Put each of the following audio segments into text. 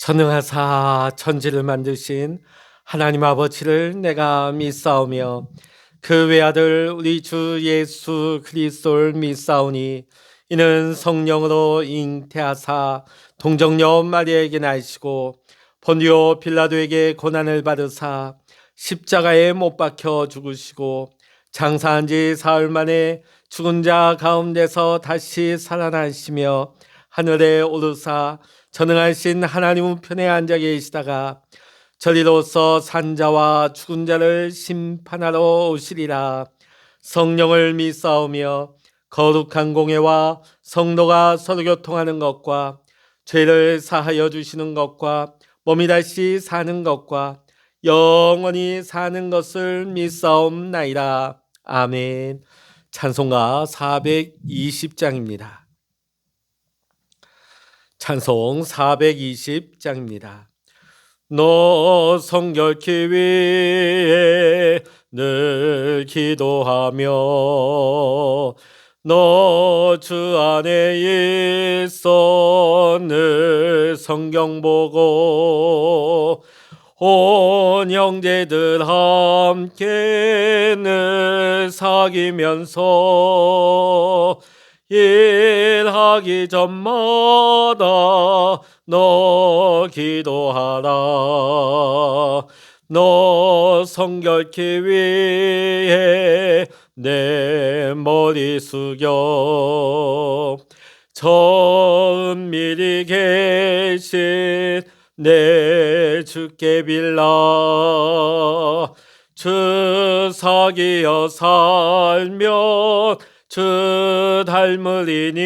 전능하사 천지를 만드신 하나님 아버지를 내가 믿사오며 그 외아들 우리 주 예수 그리스도를 믿사오니 이는 성령으로 잉태하사 동정녀 마리아에게 나시고 본디오 빌라도에게 고난을 받으사 십자가에 못 박혀 죽으시고 장사한 지 사흘 만에 죽은 자 가운데서 다시 살아나시며 하늘에 오르사 전능하신 하나님 우편에 앉아 계시다가 저리로서 산자와 죽은 자를 심판하러 오시리라. 성령을 믿사오며 거룩한 공회와 성도가 서로 교통하는 것과 죄를 사하여 주시는 것과 몸이 다시 사는 것과 영원히 사는 것을 믿사옵나이다. 아멘. 찬송가 420장입니다. 찬송 420장입니다. 너 성결케 위해 늘 기도하며 너 주 안에 있어 늘 성경 보고 온 형제들 함께 늘 사귀면서 일하기 전마다 너 기도하라. 너 성결케 위해 내 머리 숙여 저 은밀히 계신 내 주께 빌라. 주 사귀어 살면 주 닮으리니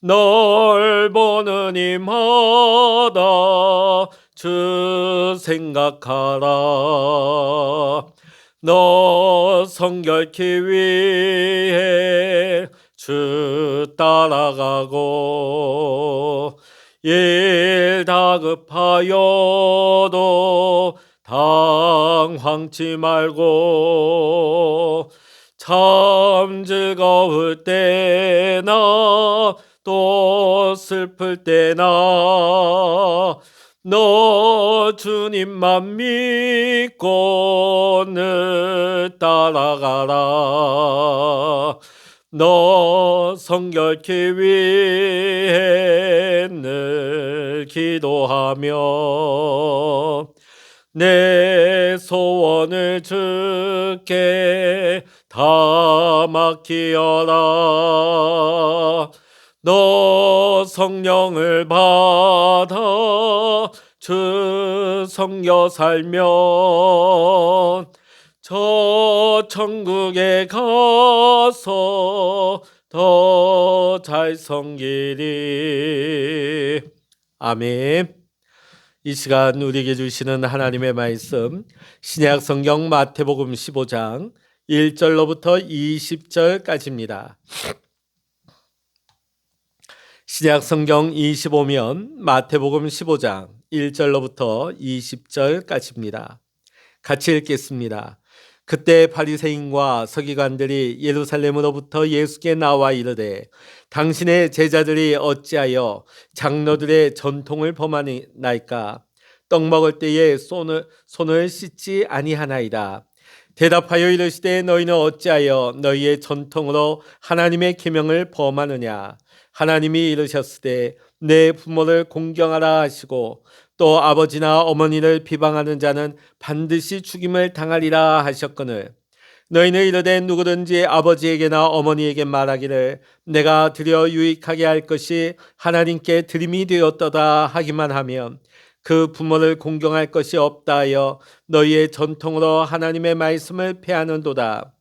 널 보는 이마다 주 생각하라. 너 성결케 위해 주 따라가고 일 다급하여도 당황치 말고 참 즐거울 때나 또 슬플 때나 너 주님만 믿고 늘 따라가라. 너 성결케 위해 늘 기도하며 내 소원을 주께 다 맡기어라. 너 성령을 받아 주 섬겨 살면 저 천국에 가서 더 잘 섬기리. 아멘. 이 시간 우리에게 주시는 하나님의 말씀 신약 성경 마태복음 15장 1절로부터 20절까지입니다. 신약 성경 25면 마태복음 15장 1절로부터 20절까지입니다. 같이 읽겠습니다. 그때 바리새인과 서기관들이 예루살렘으로부터 예수께 나와 이르되 당신의 제자들이 어찌하여 장로들의 전통을 범하나이까? 떡 먹을 때에 손을 씻지 아니하나이다. 대답하여 이르시되 너희는 어찌하여 너희의 전통으로 하나님의 계명을 범하느냐? 하나님이 이르셨으되 내 부모를 공경하라 하시고 또 아버지나 어머니를 비방하는 자는 반드시 죽임을 당하리라 하셨거늘 너희는 이르되 누구든지 아버지에게나 어머니에게 말하기를 내가 드려 유익하게 할 것이 하나님께 드림이 되었도다 하기만 하면 그 부모를 공경할 것이 없다 하여 너희의 전통으로 하나님의 말씀을 폐하는도다.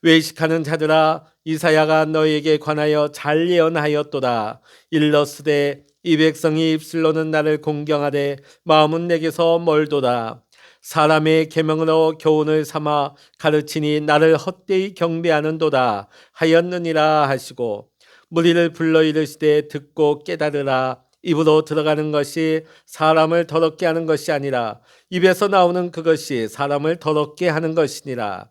외식하는 자들아 이사야가 너희에게 관하여 잘 예언하였도다. 일러스되 이 백성이 입술로는 나를 공경하되 마음은 내게서 멀도다. 사람의 계명으로 교훈을 삼아 가르치니 나를 헛되이 경배하는도다 하였느니라 하시고 무리를 불러 이르시되 듣고 깨달으라. 입으로 들어가는 것이 사람을 더럽게 하는 것이 아니라 입에서 나오는 그것이 사람을 더럽게 하는 것이니라.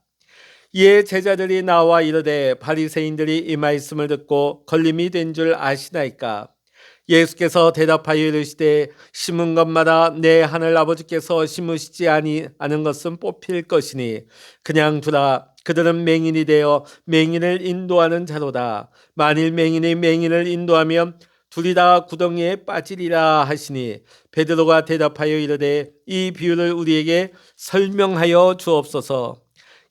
이에 제자들이 나와 이르되 바리새인들이 이 말씀을 듣고 걸림이 된 줄 아시나이까? 예수께서 대답하여 이르시되 심은 것마다 내 하늘 아버지께서 심으시지 않은 것은 뽑힐 것이니 그냥 두라. 그들은 맹인이 되어 맹인을 인도하는 자로다. 만일 맹인이 맹인을 인도하면 둘이 다 구덩이에 빠지리라 하시니 베드로가 대답하여 이르되 이 비유를 우리에게 설명하여 주옵소서.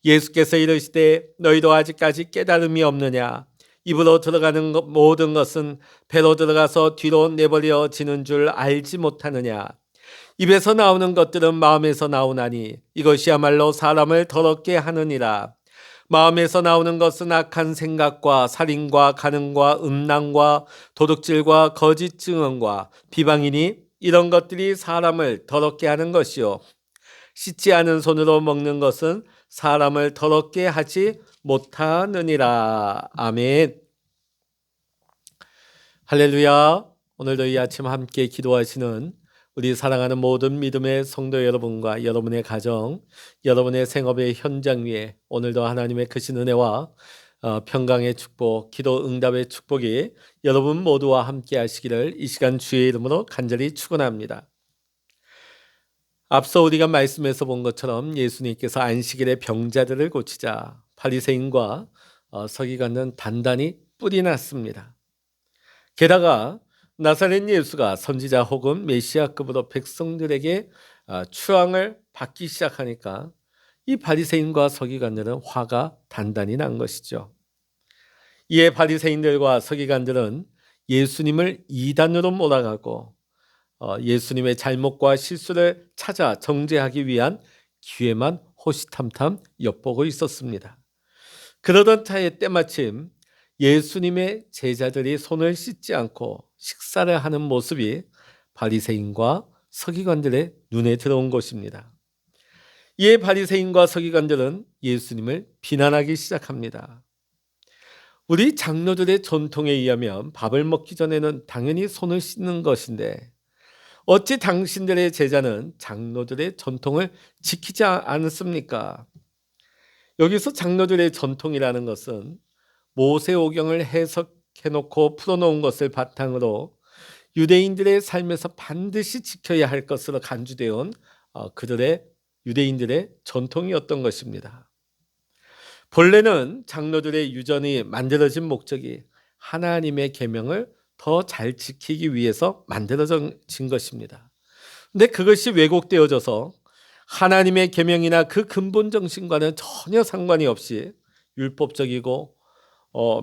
예수께서 이르시되 너희도 아직까지 깨달음이 없느냐. 입으로 들어가는 모든 것은 배로 들어가서 뒤로 내버려지는 줄 알지 못하느냐. 입에서 나오는 것들은 마음에서 나오나니 이것이야말로 사람을 더럽게 하느니라. 마음에서 나오는 것은 악한 생각과 살인과 간음과 음란과 도둑질과 거짓 증언과 비방이니 이런 것들이 사람을 더럽게 하는 것이요. 씻지 않은 손으로 먹는 것은 사람을 더럽게 하지 못하느니라. 아멘. 할렐루야. 오늘도 이 아침 함께 기도하시는 우리 사랑하는 모든 믿음의 성도 여러분과 여러분의 가정, 여러분의 생업의 현장 위에 오늘도 하나님의 크신 은혜와 평강의 축복, 기도 응답의 축복이 여러분 모두와 함께 하시기를 이 시간 주의 이름으로 간절히 축원합니다. 앞서 우리가 말씀에서 본 것처럼 예수님께서 안식일에 병자들을 고치자 바리새인과 서기관은 단단히 뿔이 났습니다. 게다가 나사렛 예수가 선지자 혹은 메시아급으로 백성들에게 추앙을 받기 시작하니까 이 바리새인과 서기관들은 화가 단단히 난 것이죠. 이에 바리새인들과 서기관들은 예수님을 이단으로 몰아가고 예수님의 잘못과 실수를 찾아 정죄하기 위한 기회만 호시탐탐 엿보고 있었습니다. 그러던 차에 때마침 예수님의 제자들이 손을 씻지 않고 식사를 하는 모습이 바리새인과 서기관들의 눈에 들어온 것입니다. 이에 바리새인과 서기관들은 예수님을 비난하기 시작합니다. 우리 장로들의 전통에 의하면 밥을 먹기 전에는 당연히 손을 씻는 것인데 어찌 당신들의 제자는 장로들의 전통을 지키지 않습니까? 여기서 장로들의 전통이라는 것은 모세오경을 해석해놓고 풀어놓은 것을 바탕으로 유대인들의 삶에서 반드시 지켜야 할 것으로 간주되어 온 그들의 유대인들의 전통이었던 것입니다. 본래는 장로들의 유전이 만들어진 목적이 하나님의 계명을 더 잘 지키기 위해서 만들어진 것입니다. 근데 그것이 왜곡되어져서 하나님의 계명이나 그 근본 정신과는 전혀 상관이 없이 율법적이고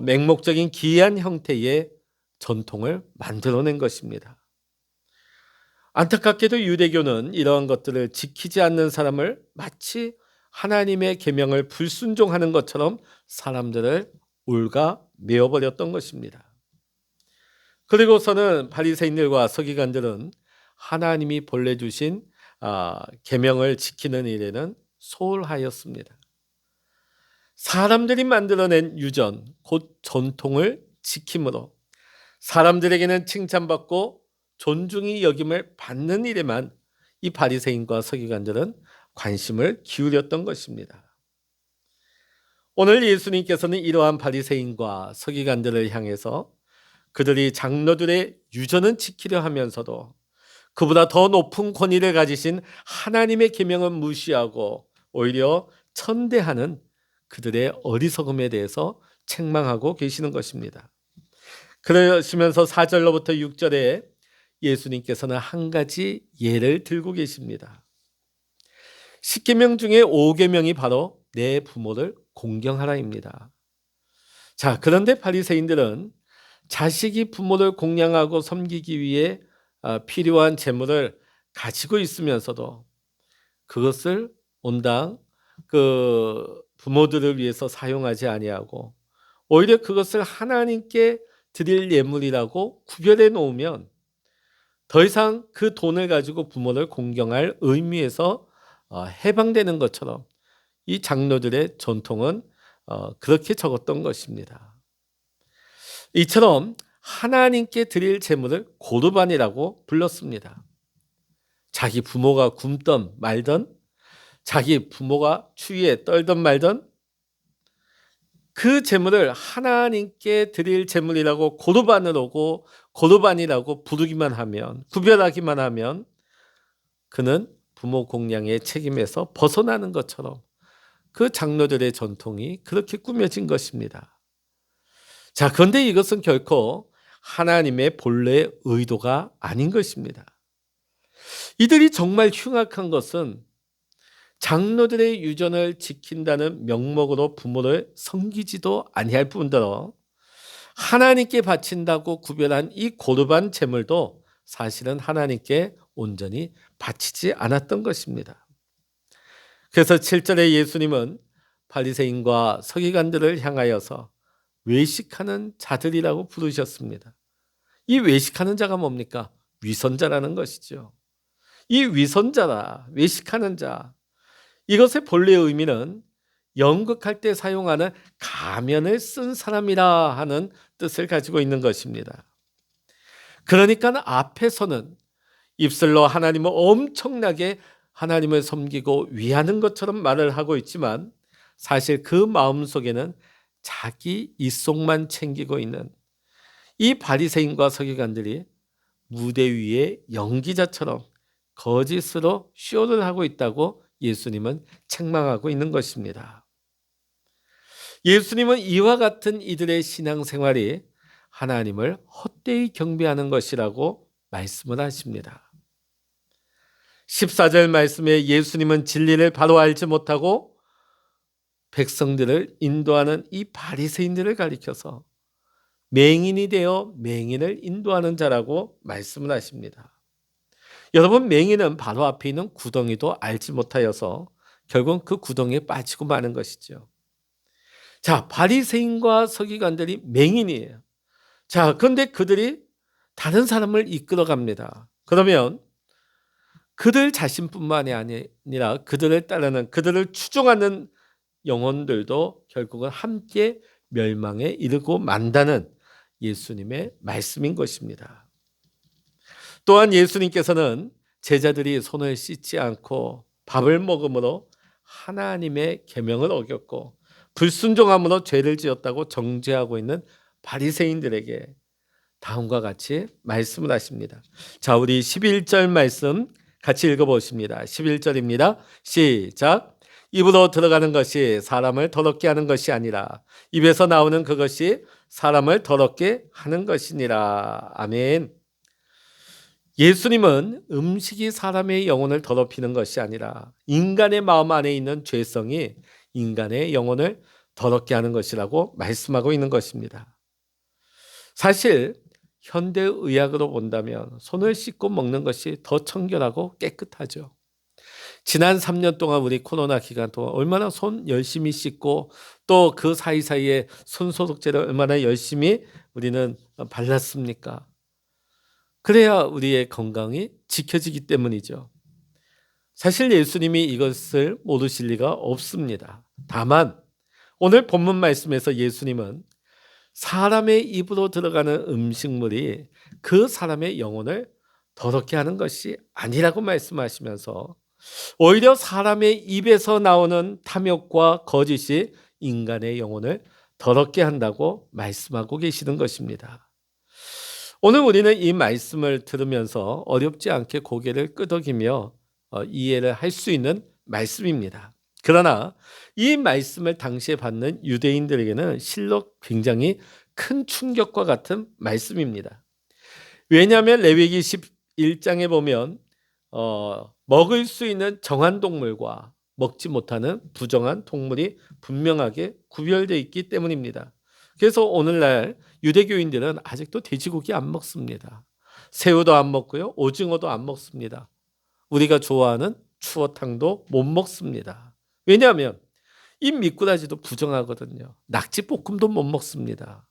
맹목적인 기이한 형태의 전통을 만들어낸 것입니다. 안타깝게도 유대교는 이러한 것들을 지키지 않는 사람을 마치 하나님의 계명을 불순종하는 것처럼 사람들을 올가 메어버렸던 것입니다. 그리고서는 바리새인들과 서기관들은 하나님이 본래 주신 계명을 지키는 일에는 소홀하였습니다. 사람들이 만들어낸 유전, 곧 전통을 지킴으로 사람들에게는 칭찬받고 존중이 여김을 받는 일에만 이 바리새인과 서기관들은 관심을 기울였던 것입니다. 오늘 예수님께서는 이러한 바리새인과 서기관들을 향해서 그들이 장로들의 유전은 지키려 하면서도 그보다 더 높은 권위를 가지신 하나님의 계명은 무시하고 오히려 천대하는 그들의 어리석음에 대해서 책망하고 계시는 것입니다. 그러시면서 4절로부터 6절에 예수님께서는 한 가지 예를 들고 계십니다. 10계명 중에 5계명이 바로 내 부모를 공경하라입니다. 자, 그런데 바리새인들은 자식이 부모를 공양하고 섬기기 위해 필요한 재물을 가지고 있으면서도 그것을 온당 부모들을 위해서 사용하지 아니하고 오히려 그것을 하나님께 드릴 예물이라고 구별해 놓으면 더 이상 그 돈을 가지고 부모를 공경할 의미에서 해방되는 것처럼 이 장로들의 전통은 그렇게 적었던 것입니다. 이처럼 하나님께 드릴 제물을 고르반이라고 불렀습니다. 자기 부모가 굶던 말던 자기 부모가 추위에 떨던 말던 그 제물을 하나님께 드릴 제물이라고 고르반이라고 부르기만 하면, 구별하기만 하면 그는 부모 공양의 책임에서 벗어나는 것처럼 그 장로들의 전통이 그렇게 꾸며진 것입니다. 자, 그런데 이것은 결코 하나님의 본래 의도가 아닌 것입니다. 이들이 정말 흉악한 것은 장로들의 유전을 지킨다는 명목으로 부모를 섬기지도 아니할 뿐더러 하나님께 바친다고 구별한 이 고르반 제물도 사실은 하나님께 온전히 바치지 않았던 것입니다. 그래서 7절에 예수님은 바리새인과 서기관들을 향하여서 외식하는 자들이라고 부르셨습니다. 이 외식하는 자가 뭡니까? 위선자라는 것이죠. 이 위선자라, 외식하는 자, 이것의 본래 의미는 연극할 때 사용하는 가면을 쓴 사람이라 하는 뜻을 가지고 있는 것입니다. 그러니까 앞에서는 입술로 하나님을 엄청나게 하나님을 섬기고 위하는 것처럼 말을 하고 있지만 사실 그 마음속에는 자기 입속만 챙기고 있는 이 바리새인과 서기관들이 무대 위에 연기자처럼 거짓으로 쇼를 하고 있다고 예수님은 책망하고 있는 것입니다. 예수님은 이와 같은 이들의 신앙생활이 하나님을 헛되이 경배하는 것이라고 말씀을 하십니다. 14절 말씀에 예수님은 진리를 바로 알지 못하고 백성들을 인도하는 이 바리새인들을 가리켜서 맹인이 되어 맹인을 인도하는 자라고 말씀을 하십니다. 여러분, 맹인은 바로 앞에 있는 구덩이도 알지 못하여서 결국 그 구덩이에 빠지고 마는 것이죠. 자, 바리새인과 서기관들이 맹인이에요. 자, 그런데 그들이 다른 사람을 이끌어 갑니다. 그러면 그들 자신뿐만이 아니라 그들을 따르는, 그들을 추종하는 영혼들도 결국은 함께 멸망에 이르고 만다는 예수님의 말씀인 것입니다. 또한 예수님께서는 제자들이 손을 씻지 않고 밥을 먹음으로 하나님의 계명을 어겼고 불순종함으로 죄를 지었다고 정죄하고 있는 바리새인들에게 다음과 같이 말씀을 하십니다. 자, 우리 11절 말씀 같이 읽어보십니다. 11절입니다. 시작. 입으로 들어가는 것이 사람을 더럽게 하는 것이 아니라 입에서 나오는 그것이 사람을 더럽게 하는 것이니라. 아멘. 예수님은 음식이 사람의 영혼을 더럽히는 것이 아니라 인간의 마음 안에 있는 죄성이 인간의 영혼을 더럽게 하는 것이라고 말씀하고 있는 것입니다. 사실 현대의학으로 본다면 손을 씻고 먹는 것이 더 청결하고 깨끗하죠. 지난 3년 동안 우리 코로나 기간 동안 얼마나 손 열심히 씻고 또 그 사이사이에 손소독제를 얼마나 열심히 우리는 발랐습니까? 그래야 우리의 건강이 지켜지기 때문이죠. 사실 예수님이 이것을 모르실 리가 없습니다. 다만 오늘 본문 말씀에서 예수님은 사람의 입으로 들어가는 음식물이 그 사람의 영혼을 더럽게 하는 것이 아니라고 말씀하시면서 오히려 사람의 입에서 나오는 탐욕과 거짓이 인간의 영혼을 더럽게 한다고 말씀하고 계시는 것입니다. 오늘 우리는 이 말씀을 들으면서 어렵지 않게 고개를 끄덕이며 이해를 할 수 있는 말씀입니다. 그러나 이 말씀을 당시에 받는 유대인들에게는 실로 굉장히 큰 충격과 같은 말씀입니다. 왜냐하면 레위기 11장에 보면 먹을 수 있는 정한 동물과 먹지 못하는 부정한 동물이 분명하게 구별되어 있기 때문입니다. 그래서 오늘날 유대교인들은 아직도 돼지고기 안 먹습니다. 새우도 안 먹고요, 오징어도 안 먹습니다. 우리가 좋아하는 추어탕도 못 먹습니다. 왜냐하면 이 미꾸라지도 부정하거든요. 낙지볶음도 못 먹습니다.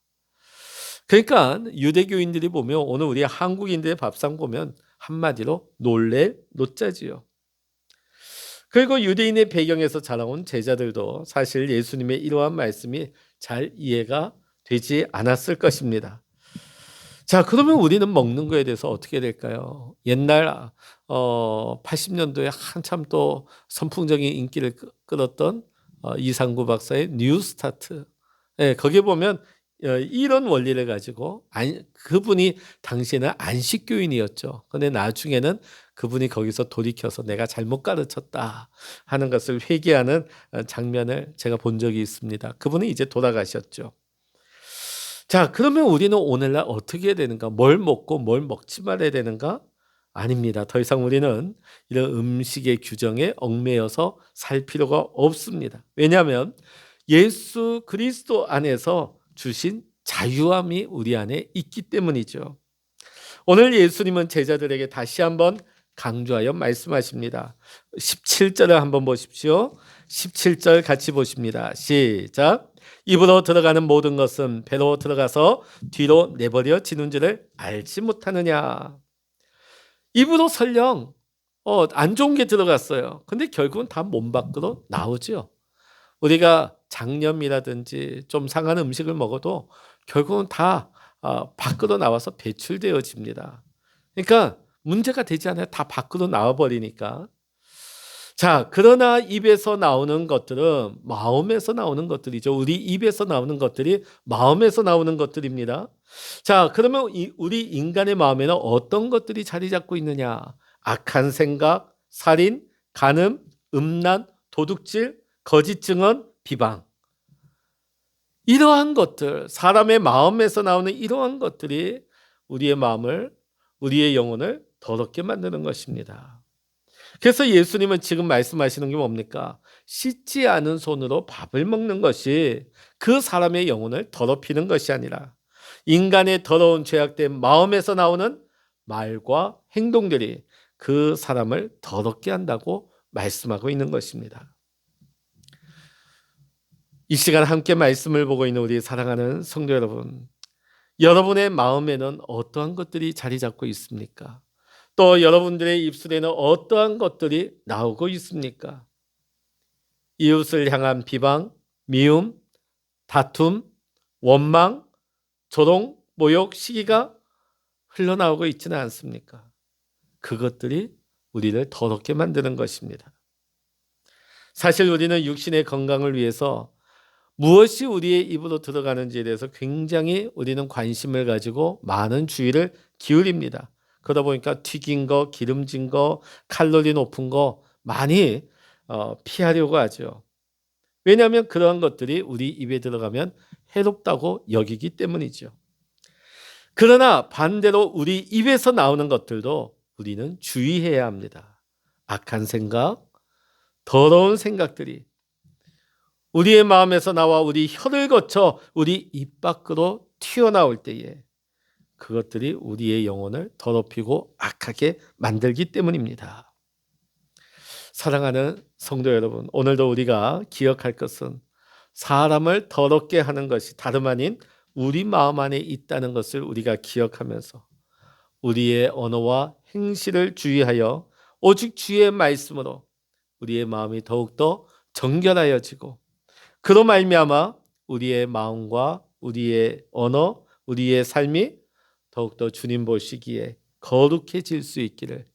그러니까 유대교인들이 보면 오늘 우리 한국인들의 밥상 보면 한마디로 놀랄 노자지요. 그리고 유대인의 배경에서 자라온 제자들도 사실 예수님의 이러한 말씀이 잘 이해가 되지 않았을 것입니다. 자, 그러면 우리는 먹는 거에 대해서 어떻게 될까요? 옛날 80년도에 한참 또 선풍적인 인기를 끌었던 이상구 박사의 뉴스타트, 예, 거기에 보면 이런 원리를 가지고 그분이 당시에는 안식교인이었죠. 근데 나중에는 그분이 거기서 돌이켜서 내가 잘못 가르쳤다 하는 것을 회개하는 장면을 제가 본 적이 있습니다. 그분은 이제 돌아가셨죠. 자, 그러면 우리는 오늘날 어떻게 해야 되는가? 뭘 먹고 뭘 먹지 말아야 되는가? 아닙니다. 더 이상 우리는 이런 음식의 규정에 얽매여서 살 필요가 없습니다. 왜냐하면 예수 그리스도 안에서 주신 자유함이 우리 안에 있기 때문이죠. 오늘 예수님은 제자들에게 다시 한번 강조하여 말씀하십니다. 17절을 한번 보십시오. 17절 같이 보십니다. 시작. 입으로 들어가는 모든 것은 배로 들어가서 뒤로 내버려지는 줄을 알지 못하느냐. 입으로 설령 안 좋은 게 들어갔어요. 근데 결국은 다 몸 밖으로 나오죠. 우리가 장염이라든지 좀 상한 음식을 먹어도 결국은 다 밖으로 나와서 배출되어집니다. 그러니까 문제가 되지 않아요. 다 밖으로 나와버리니까. 자, 그러나 입에서 나오는 것들은 마음에서 나오는 것들이죠. 우리 입에서 나오는 것들이 마음에서 나오는 것들입니다. 자, 그러면 우리 인간의 마음에는 어떤 것들이 자리 잡고 있느냐? 악한 생각, 살인, 간음, 음란, 도둑질, 거짓 증언, 비방. 이러한 것들, 사람의 마음에서 나오는 이러한 것들이 우리의 마음을, 우리의 영혼을 더럽게 만드는 것입니다. 그래서 예수님은 지금 말씀하시는 게 뭡니까? 씻지 않은 손으로 밥을 먹는 것이 그 사람의 영혼을 더럽히는 것이 아니라 인간의 더러운 죄악된 마음에서 나오는 말과 행동들이 그 사람을 더럽게 한다고 말씀하고 있는 것입니다. 이 시간 함께 말씀을 보고 있는 우리 사랑하는 성도 여러분, 여러분의 마음에는 어떠한 것들이 자리 잡고 있습니까? 또 여러분들의 입술에는 어떠한 것들이 나오고 있습니까? 이웃을 향한 비방, 미움, 다툼, 원망, 조롱, 모욕, 시기가 흘러나오고 있지는 않습니까? 그것들이 우리를 더럽게 만드는 것입니다. 사실 우리는 육신의 건강을 위해서 무엇이 우리의 입으로 들어가는지에 대해서 굉장히 우리는 관심을 가지고 많은 주의를 기울입니다. 그러다 보니까 튀긴 거, 기름진 거, 칼로리 높은 거 많이 피하려고 하죠. 왜냐하면 그러한 것들이 우리 입에 들어가면 해롭다고 여기기 때문이죠. 그러나 반대로 우리 입에서 나오는 것들도 우리는 주의해야 합니다. 악한 생각, 더러운 생각들이 우리의 마음에서 나와 우리 혀를 거쳐 우리 입 밖으로 튀어나올 때에 그것들이 우리의 영혼을 더럽히고 악하게 만들기 때문입니다. 사랑하는 성도 여러분, 오늘도 우리가 기억할 것은 사람을 더럽게 하는 것이 다름 아닌 우리 마음 안에 있다는 것을 우리가 기억하면서 우리의 언어와 행실을 주의하여 오직 주의 말씀으로 우리의 마음이 더욱더 정결하여지고 그로 말미암아 우리의 마음과 우리의 언어, 우리의 삶이 더욱더 주님 보시기에 거룩해질 수 있기를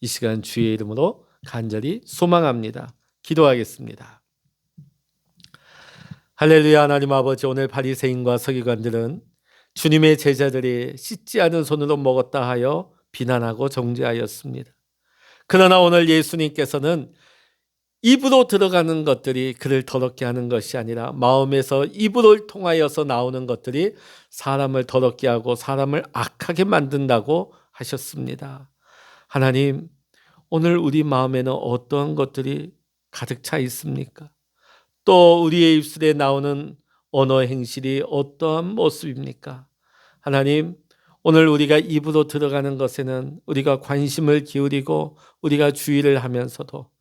이 시간 주의 이름으로 간절히 소망합니다. 기도하겠습니다. 할렐루야. 하나님 아버지, 오늘 바리새인과 서기관들은 주님의 제자들이 씻지 않은 손으로 먹었다 하여 비난하고 정죄하였습니다. 그러나 오늘 예수님께서는 입으로 들어가는 것들이 그를 더럽게 하는 것이 아니라 마음에서 입으로 통하여서 나오는 것들이 사람을 더럽게 하고 사람을 악하게 만든다고 하셨습니다. 하나님, 오늘 우리 마음에는 어떠한 것들이 가득 차 있습니까? 또 우리의 입술에 나오는 언어 행실이 어떠한 모습입니까? 하나님, 오늘 우리가 입으로 들어가는 것에는 우리가 관심을 기울이고 우리가 주의를 하면서도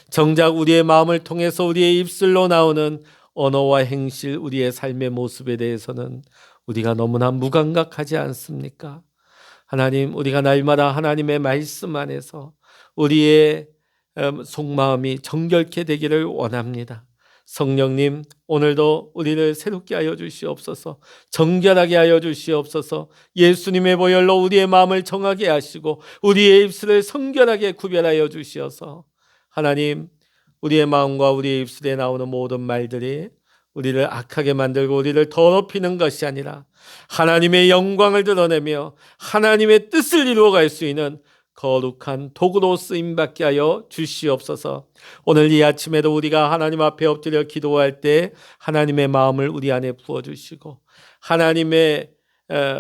정작 우리의 마음을 통해서 우리의 입술로 나오는 언어와 행실, 우리의 삶의 모습에 대해서는 우리가 너무나 무감각하지 않습니까? 하나님, 우리가 날마다 하나님의 말씀 안에서 우리의 속마음이 정결케 되기를 원합니다. 성령님, 오늘도 우리를 새롭게 하여 주시옵소서, 정결하게 하여 주시옵소서, 예수님의 보혈로 우리의 마음을 정하게 하시고 우리의 입술을 성결하게 구별하여 주시어서 하나님, 우리의 마음과 우리의 입술에 나오는 모든 말들이 우리를 악하게 만들고 우리를 더럽히는 것이 아니라 하나님의 영광을 드러내며 하나님의 뜻을 이루어갈 수 있는 거룩한 도구로 쓰임받게 하여 주시옵소서. 오늘 이 아침에도 우리가 하나님 앞에 엎드려 기도할 때 하나님의 마음을 우리 안에 부어주시고 하나님의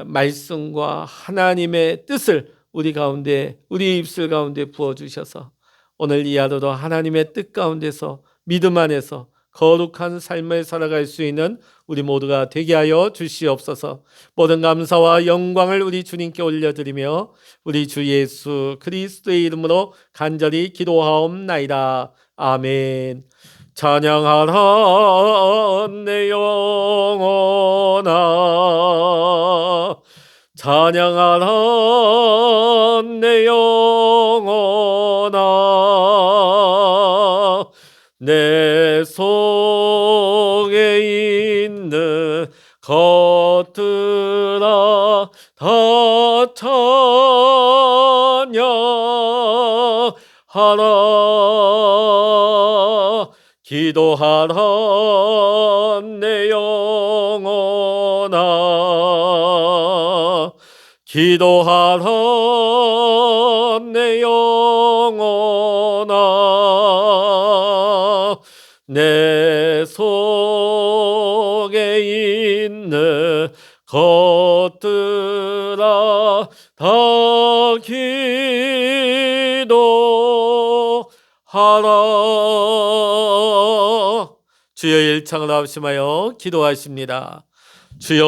말씀과 하나님의 뜻을 우리 가운데, 우리 입술 가운데 부어주셔서 오늘 이 하루도 하나님의 뜻 가운데서 믿음 안에서 거룩한 삶을 살아갈 수 있는 우리 모두가 되게 하여 주시옵소서. 모든 감사와 영광을 우리 주님께 올려드리며 우리 주 예수 그리스도의 이름으로 간절히 기도하옵나이다. 아멘. 찬양하라 내 영혼아, 찬양하라 내 영혼아, 내 속에 있는 것들아 다 찬양하라. 기도하라 내 영혼아, 기도하라 내 영혼아, 내 속에 있는 것들아 다 기도하라. 주여 일창을 합심하여 기도하십니다. 주여